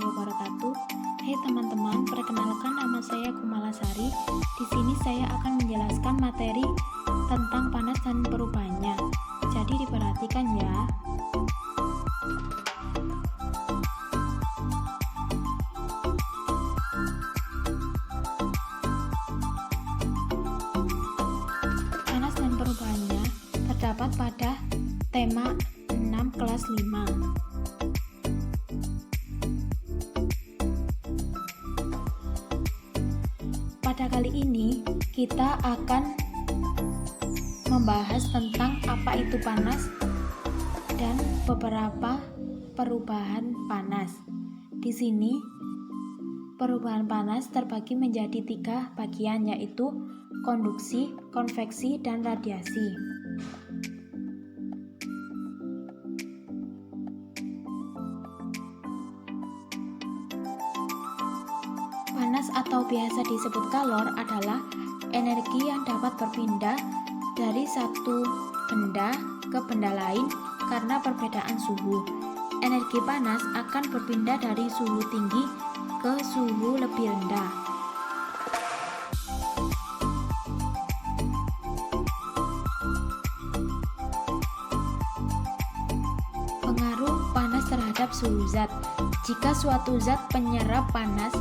warahmatullahi wabarakatuh. Hai teman-teman, perkenalkan nama saya Kumalasari. Di sini saya akan menjelaskan materi tentang panas dan perubahannya. Jadi diperhatikan ya. Panas dan perubahannya terdapat pada tema 6 kelas 5. Pada kali ini kita akan membahas tentang apa itu panas dan beberapa perubahan panas. Di sini perubahan panas terbagi menjadi 3 bagian, yaitu konduksi, konveksi, dan radiasi. Panas atau biasa disebut kalor adalah energi yang dapat berpindah dari satu benda ke benda lain karena perbedaan suhu. Energi panas akan berpindah dari suhu tinggi ke suhu lebih rendah. Pengaruh panas terhadap suhu zat. Jika suatu zat penyerap panas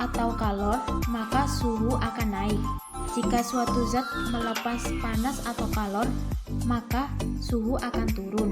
atau kalor, maka suhu akan naik. Jika suatu zat melepas panas atau kalor, maka suhu akan turun.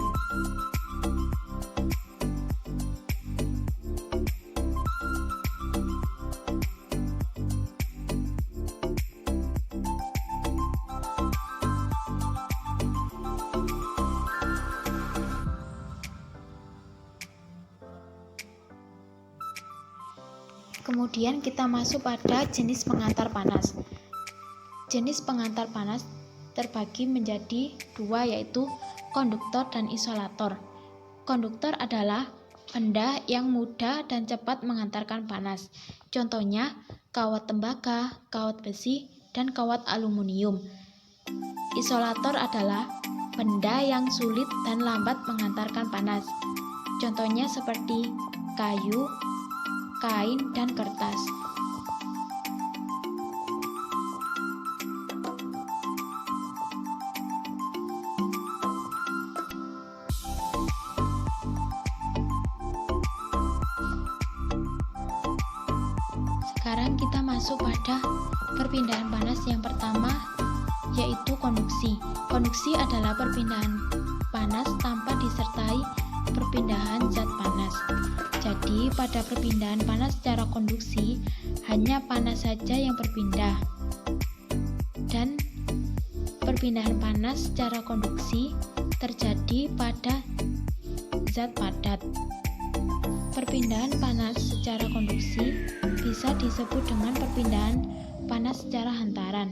Kemudian kita masuk pada jenis pengantar panas. Jenis pengantar panas terbagi menjadi 2, yaitu konduktor dan isolator. Konduktor adalah benda yang mudah dan cepat mengantarkan panas. Contohnya kawat tembaga, kawat besi, dan kawat aluminium. Isolator adalah benda yang sulit dan lambat mengantarkan panas. Contohnya seperti kayu, kain, dan kertas. Sekarang kita masuk pada perpindahan panas yang pertama, yaitu konduksi. Konduksi adalah perpindahan panas tanpa disertai perpindahan zat panas. Jadi, pada perpindahan panas secara konduksi, hanya panas saja yang berpindah. Dan perpindahan panas secara konduksi terjadi pada zat padat. Perpindahan panas secara konduksi bisa disebut dengan perpindahan panas secara hantaran.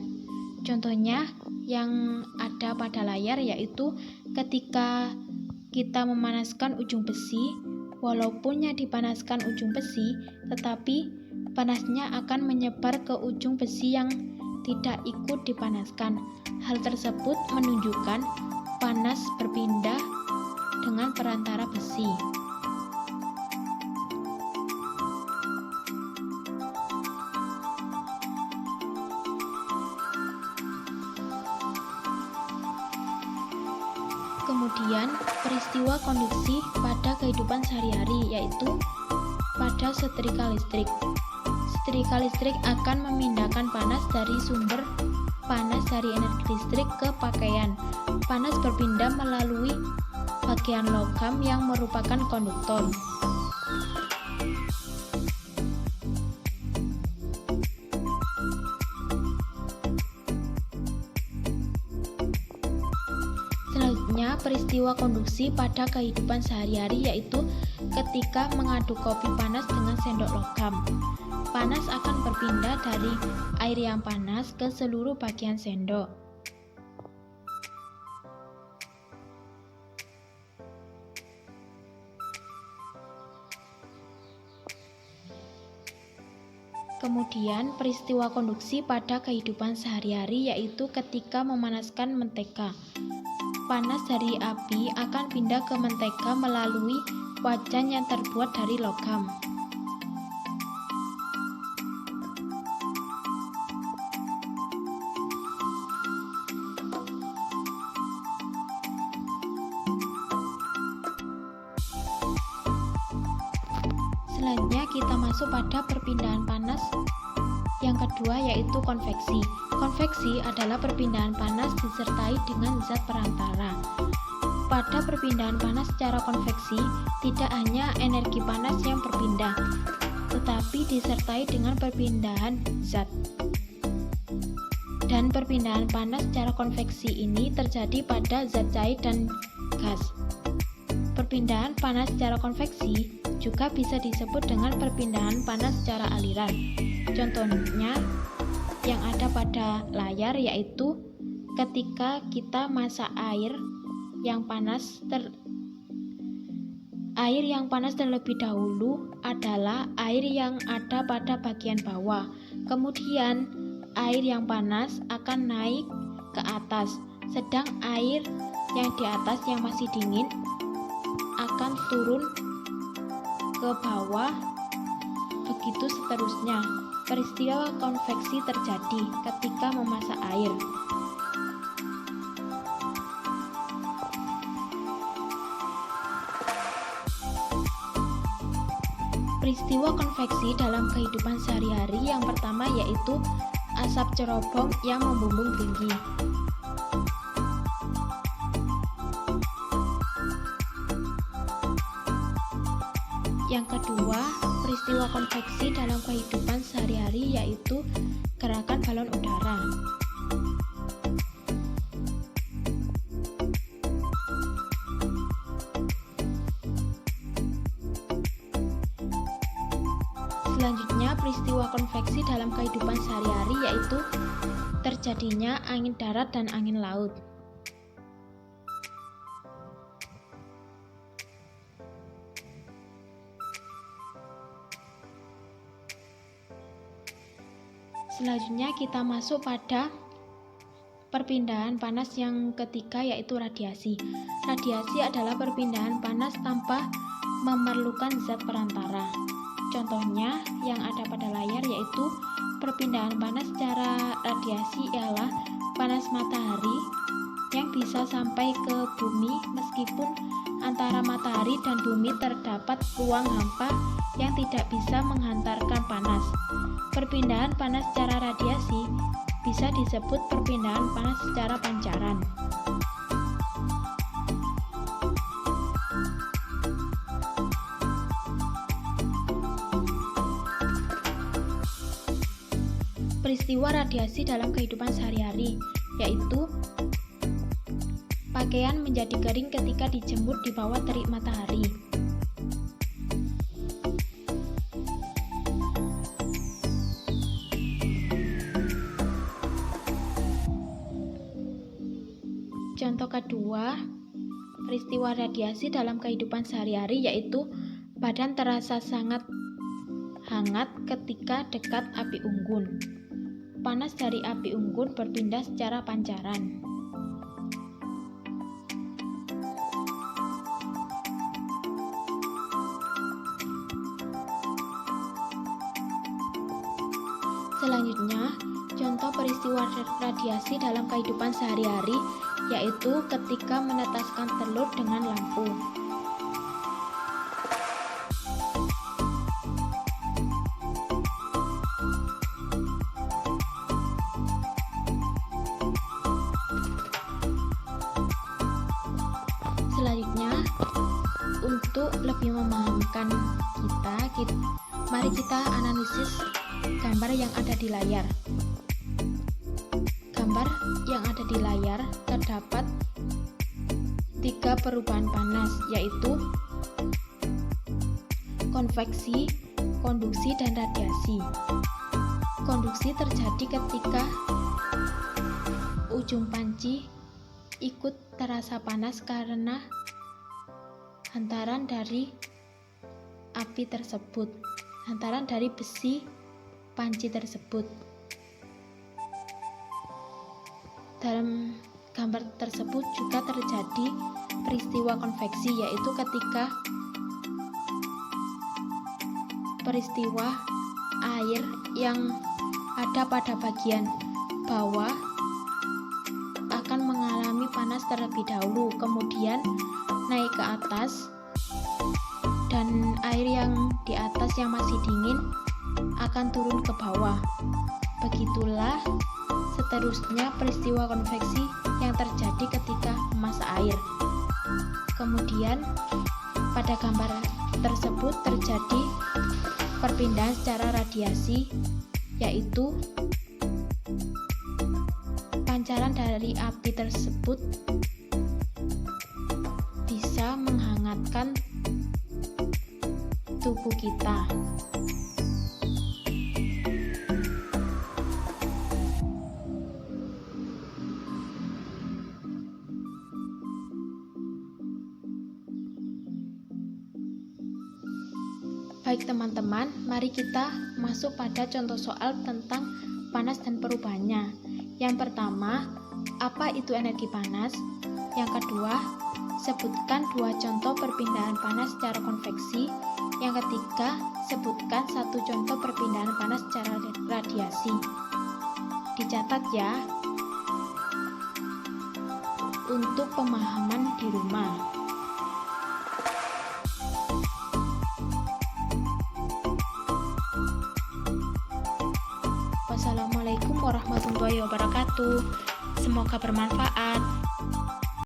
Contohnya yang ada pada layar yaitu ketika kita memanaskan ujung besi, walaupun yang dipanaskan ujung besi, tetapi panasnya akan menyebar ke ujung besi yang tidak ikut dipanaskan. Hal tersebut menunjukkan panas berpindah dengan perantara besi. Kemudian, peristiwa konduksi pada kehidupan sehari-hari, yaitu pada setrika listrik. Setrika listrik akan memindahkan panas dari sumber panas dari energi listrik ke pakaian. Panas berpindah melalui bagian logam yang merupakan konduktor. Selanjutnya, peristiwa konduksi pada kehidupan sehari-hari yaitu ketika mengaduk kopi panas dengan sendok logam. Panas akan berpindah dari air yang panas ke seluruh bagian sendok. Kemudian, peristiwa konduksi pada kehidupan sehari-hari yaitu ketika memanaskan mentega. panas dari api akan pindah ke mentega melalui wajan yang terbuat dari logam. Selanjutnya kita masuk pada perpindahan panas yang kedua, yaitu konveksi. Konveksi adalah perpindahan panas disertai dengan zat perantara. Pada perpindahan panas secara konveksi, tidak hanya energi panas yang berpindah, tetapi disertai dengan perpindahan zat. Dan perpindahan panas secara konveksi ini terjadi pada zat cair dan gas. Perpindahan panas secara konveksi juga bisa disebut dengan perpindahan panas secara aliran. Contohnya yang ada pada layar yaitu ketika kita masak air yang panas terlebih dahulu adalah air yang ada pada bagian bawah. Kemudian air yang panas akan naik ke atas, sedang air yang di atas yang masih dingin akan turun ke bawah, begitu seterusnya. Peristiwa konveksi terjadi ketika memasak air. Peristiwa konveksi dalam kehidupan sehari-hari yang pertama yaitu asap cerobong yang membumbung tinggi. Yang kedua, peristiwa konveksi dalam kehidupan sehari-hari yaitu gerakan balon udara. Selanjutnya, peristiwa konveksi dalam kehidupan sehari-hari yaitu terjadinya angin darat dan angin laut. Selanjutnya kita masuk pada perpindahan panas yang ketiga yaitu radiasi. Radiasi adalah perpindahan panas tanpa memerlukan zat perantara. Contohnya yang ada pada layar yaitu perpindahan panas secara radiasi ialah panas matahari yang bisa sampai ke bumi meskipun antara matahari dan bumi terdapat ruang hampa yang tidak bisa menghantarkan panas. Perpindahan panas secara radiasi bisa disebut perpindahan panas secara pancaran. Peristiwa radiasi dalam kehidupan sehari-hari yaitu pakaian menjadi kering ketika dijemur di bawah terik matahari. Contoh kedua, peristiwa radiasi dalam kehidupan sehari-hari yaitu badan terasa sangat hangat ketika dekat api unggun. Panas dari api unggun berpindah secara pancaran. Selanjutnya, contoh peristiwa radiasi dalam kehidupan sehari-hari yaitu ketika menetaskan telur dengan lampu. Selanjutnya, untuk lebih memahamkan mari kita analisis gambar yang ada di layar. Gambar yang ada di layar terdapat 3 perubahan panas, yaitu konveksi, konduksi, dan radiasi. Konduksi terjadi ketika ujung panci ikut terasa panas karena hantaran dari api tersebut, hantaran dari besi panci tersebut. Dalam gambar tersebut juga terjadi peristiwa konveksi, yaitu ketika peristiwa air yang ada pada bagian bawah akan mengalami panas terlebih dahulu, kemudian naik ke atas, dan air yang di atas yang masih dingin akan turun ke bawah. Begitulah seterusnya peristiwa konveksi yang terjadi ketika memasak air. Kemudian pada gambar tersebut terjadi perpindahan secara radiasi, yaitu pancaran dari api tersebut bisa menghangatkan tubuh kita. Baik teman-teman, mari kita masuk pada contoh soal tentang panas dan perubahannya. Yang pertama, apa itu energi panas? Yang kedua, sebutkan 2 contoh perpindahan panas secara konveksi. Yang ketiga, sebutkan 1 contoh perpindahan panas secara radiasi. Dicatat ya, untuk pemahaman di rumah. Wassalamualaikum warahmatullahi wabarakatuh. Semoga bermanfaat.